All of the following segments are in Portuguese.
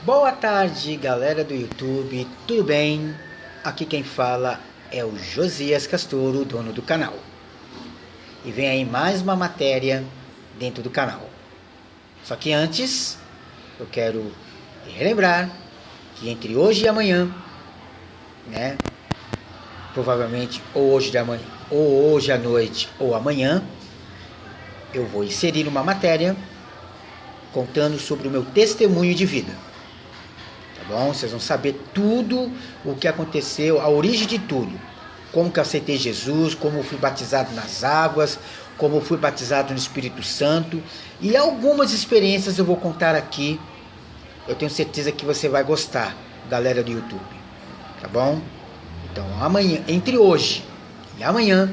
Boa tarde, galera do YouTube, tudo bem? Aqui quem fala é o Josias Castoro, dono do canal. E vem aí mais uma matéria dentro do canal. Só que antes, eu quero relembrar que entre hoje e amanhã, provavelmente ou hoje de amanhã, ou hoje à noite, ou amanhã, eu vou inserir uma matéria contando sobre o meu testemunho de vida. Tá bom? Vocês vão saber tudo o que aconteceu, a origem de tudo. Como que eu aceitei Jesus, como eu fui batizado nas águas, como eu fui batizado no Espírito Santo. E algumas experiências eu vou contar aqui. Eu tenho certeza que você vai gostar, galera do YouTube. Tá bom? Então, amanhã, entre hoje e amanhã,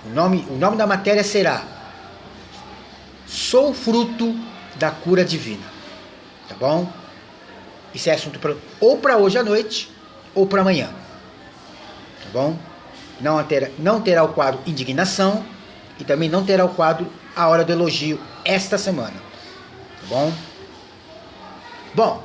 o nome da matéria será Sou fruto da cura divina. Tá bom? Isso é assunto ou para hoje à noite ou para amanhã. Tá bom? Não terá o quadro Indignação e também não terá o quadro A Hora do Elogio esta semana. Tá bom? Bom,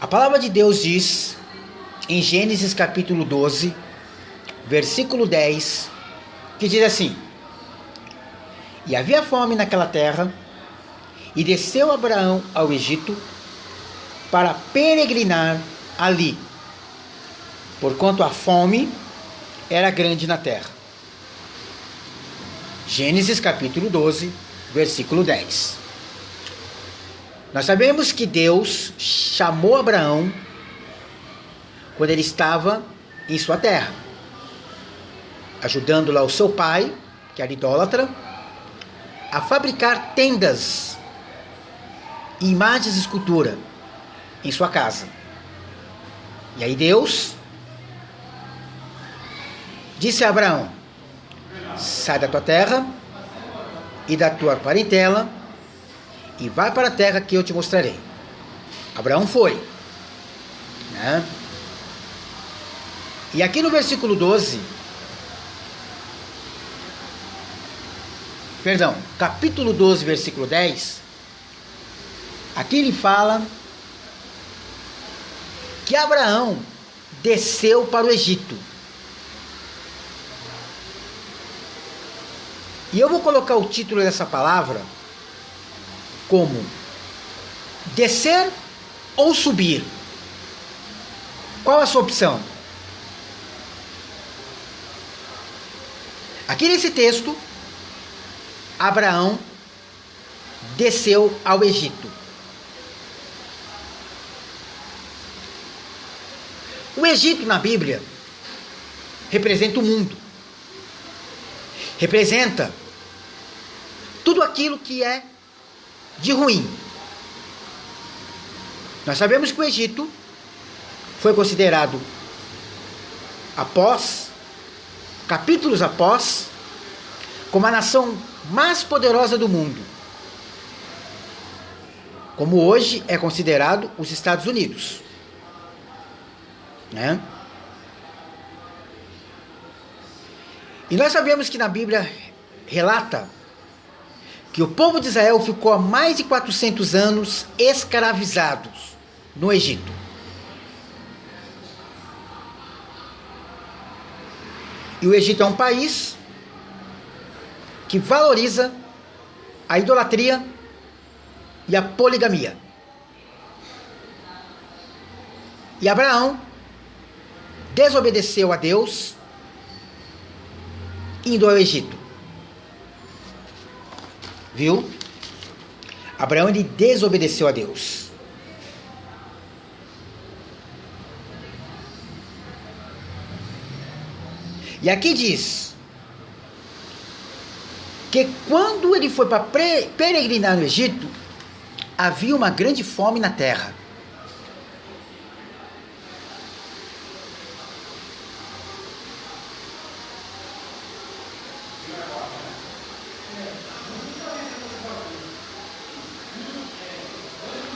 a palavra de Deus diz em Gênesis capítulo 12, versículo 10, que diz assim: E havia fome naquela terra, e desceu Abraão ao Egito para peregrinar ali, porquanto a fome era grande na terra. Gênesis capítulo 12, versículo 10. Nós sabemos que Deus chamou Abraão quando ele estava em sua terra, ajudando lá o seu pai, que era idólatra, a fabricar tendas e imagens de escultura em sua casa. E aí Deus disse a Abraão: sai da tua terra e da tua parentela e vai para a terra que eu te mostrarei. Abraão foi, E aqui no versículo 12, capítulo 12, versículo 10, aqui ele fala que Abraão desceu para o Egito. E eu vou colocar o título dessa palavra como descer ou subir. Qual a sua opção? Aqui nesse texto, Abraão desceu ao Egito. O Egito na Bíblia representa o mundo. Representa tudo aquilo que é de ruim. Nós sabemos que o Egito foi considerado, capítulos após, como a nação mais poderosa do mundo, como hoje é considerado os Estados Unidos, E nós sabemos que na Bíblia relata que o povo de Israel ficou há mais de 400 anos escravizados no Egito. E o Egito é um país que valoriza a idolatria e a poligamia. E Abraão desobedeceu a Deus indo ao Egito. Viu? Abraão, ele desobedeceu a Deus. E aqui diz que quando ele foi para peregrinar no Egito, havia uma grande fome na terra.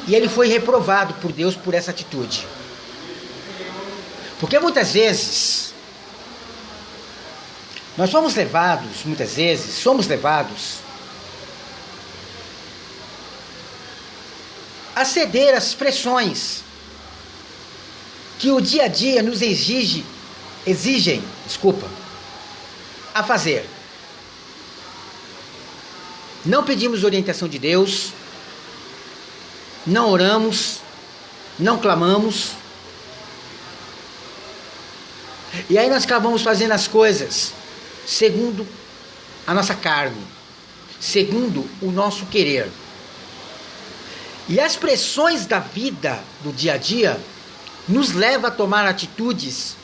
E ele foi reprovado por Deus por essa atitude. Porque muitas vezes nós somos levados a ceder às pressões que o dia a dia nos exigem, a fazer. Não pedimos orientação de Deus, não oramos, não clamamos. E aí nós acabamos fazendo as coisas segundo a nossa carne, segundo o nosso querer. E as pressões da vida, do dia a dia, nos levam a tomar atitudes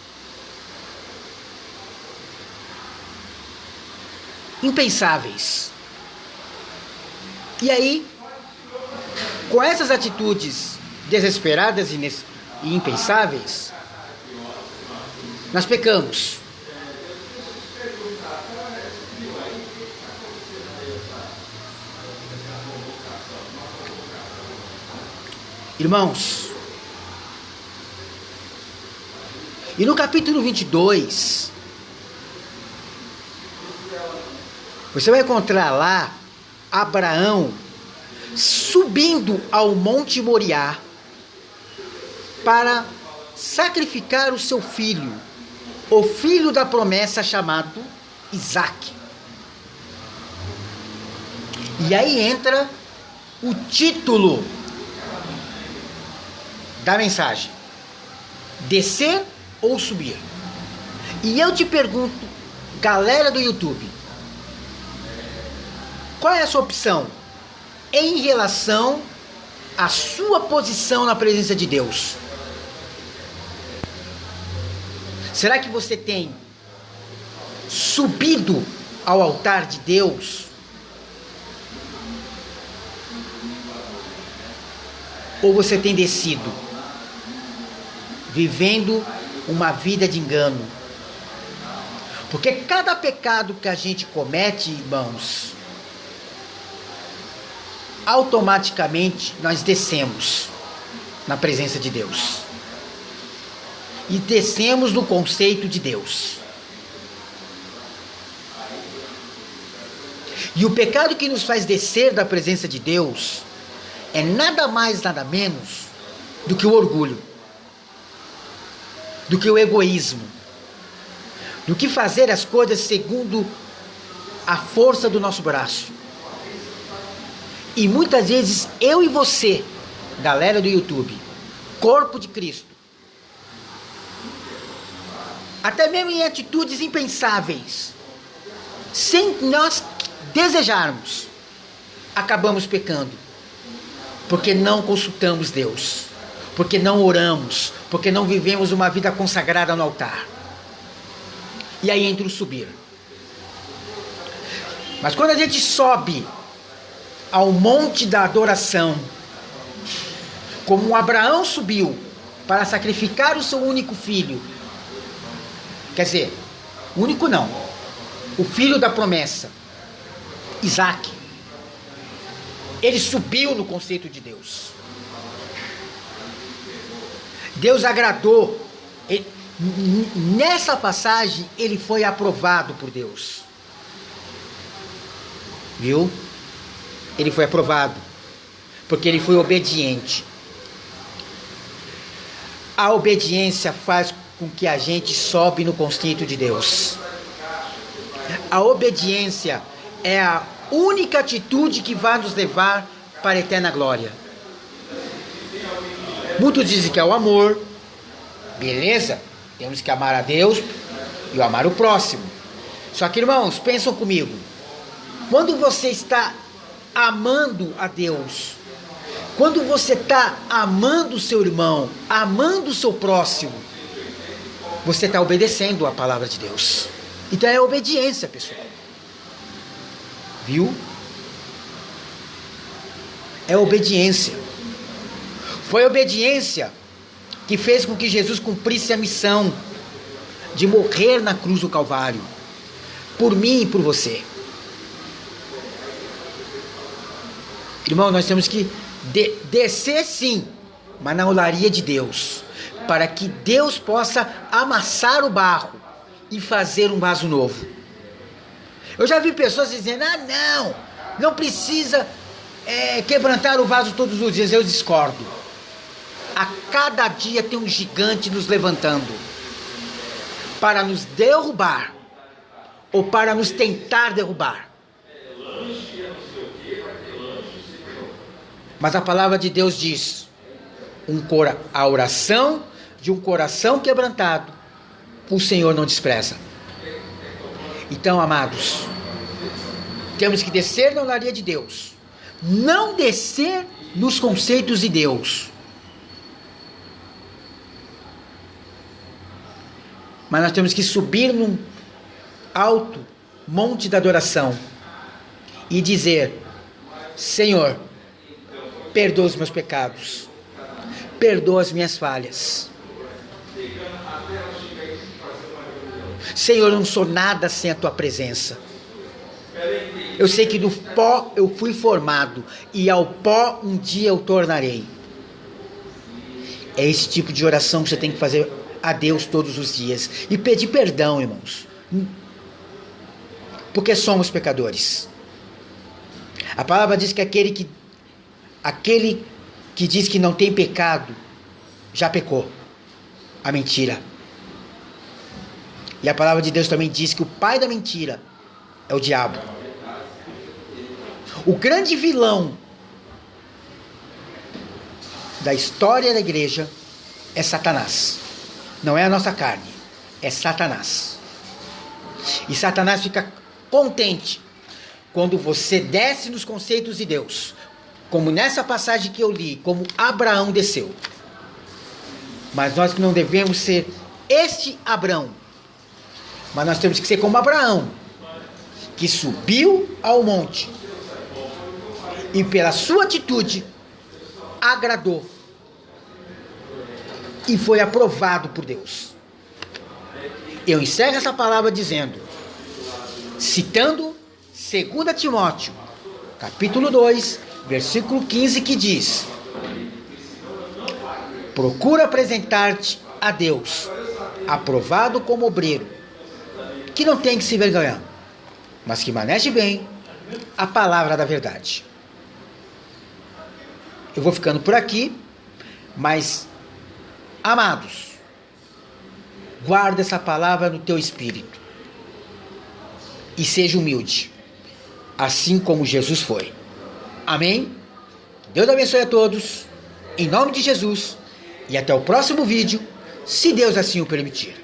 impensáveis. E aí, com essas atitudes desesperadas e impensáveis, nós pecamos. Irmãos, e no capítulo 22, você vai encontrar lá Abraão subindo ao Monte Moriá para sacrificar o seu filho, o filho da promessa chamado Isaque. E aí entra o título da mensagem: descer ou subir? E eu te pergunto, galera do YouTube, qual é a sua opção em relação à sua posição na presença de Deus? Será que você tem subido ao altar de Deus? Ou você tem descido, vivendo uma vida de engano? Porque cada pecado que a gente comete, irmãos, automaticamente nós descemos na presença de Deus. E descemos no conceito de Deus. E o pecado que nos faz descer da presença de Deus é nada mais, nada menos do que o orgulho, do que o egoísmo, do que fazer as coisas segundo a força do nosso braço. E muitas vezes eu e você, galera do YouTube, corpo de Cristo, até mesmo em atitudes impensáveis, sem nós desejarmos, acabamos pecando, porque não consultamos Deus, porque não oramos, porque não vivemos uma vida consagrada no altar. E aí entra o subir. Mas quando a gente sobe ao monte da adoração, como Abraão subiu para sacrificar o seu único filho, quer dizer, único não, o filho da promessa, Isaque, ele subiu no conceito de Deus. Deus agradou. Nessa passagem, ele foi aprovado por Deus. Viu? Ele foi aprovado, porque ele foi obediente. A obediência faz com que a gente sobe no conceito de Deus. A obediência é a única atitude que vai nos levar para a eterna glória. Muitos dizem que é o amor. Beleza? Temos que amar a Deus e amar o próximo. Só que, irmãos, pensam comigo. Quando você está amando a Deus, quando você está amando o seu irmão, amando o seu próximo, você está obedecendo a palavra de Deus. Então é obediência, pessoal. Viu? É obediência. Foi obediência que fez com que Jesus cumprisse a missão de morrer na cruz do Calvário, por mim e por você. Irmão, nós temos que descer sim, mas na olaria de Deus, para que Deus possa amassar o barro e fazer um vaso novo. Eu já vi pessoas dizendo, não precisa quebrantar o vaso todos os dias. Eu discordo. A cada dia tem um gigante nos levantando para nos derrubar ou para nos tentar derrubar. Mas a palavra de Deus diz: a oração de um coração quebrantado, o Senhor não despreza. Então, amados, temos que descer na olaria de Deus, não descer nos conceitos de Deus. Mas nós temos que subir num alto monte da adoração e dizer: Senhor, perdoa os meus pecados, perdoa as minhas falhas. Senhor, eu não sou nada sem a tua presença. Eu sei que do pó eu fui formado e ao pó um dia eu tornarei. É esse tipo de oração que você tem que fazer a Deus todos os dias e pedir perdão, irmãos, porque somos pecadores. A palavra diz que aquele que diz que não tem pecado já pecou. A mentira. E a palavra de Deus também diz que o pai da mentira é o diabo. O grande vilão da história da igreja é Satanás. Não é a nossa carne, é Satanás. E Satanás fica contente quando você desce nos conceitos de Deus, como nessa passagem que eu li, como Abraão desceu. Mas nós não devemos ser este Abraão, mas nós temos que ser como Abraão, que subiu ao monte e pela sua atitude agradou e foi aprovado por Deus. Eu encerro essa palavra dizendo, citando 2 Timóteo, capítulo 2, versículo 15, que diz: procura apresentar-te a Deus, aprovado como obreiro, que não tem que se envergonhar, mas que maneje bem a palavra da verdade. Eu vou ficando por aqui, mas, amados, guarda essa palavra no teu espírito e seja humilde, assim como Jesus foi. Amém? Deus abençoe a todos, em nome de Jesus, e até o próximo vídeo, se Deus assim o permitir.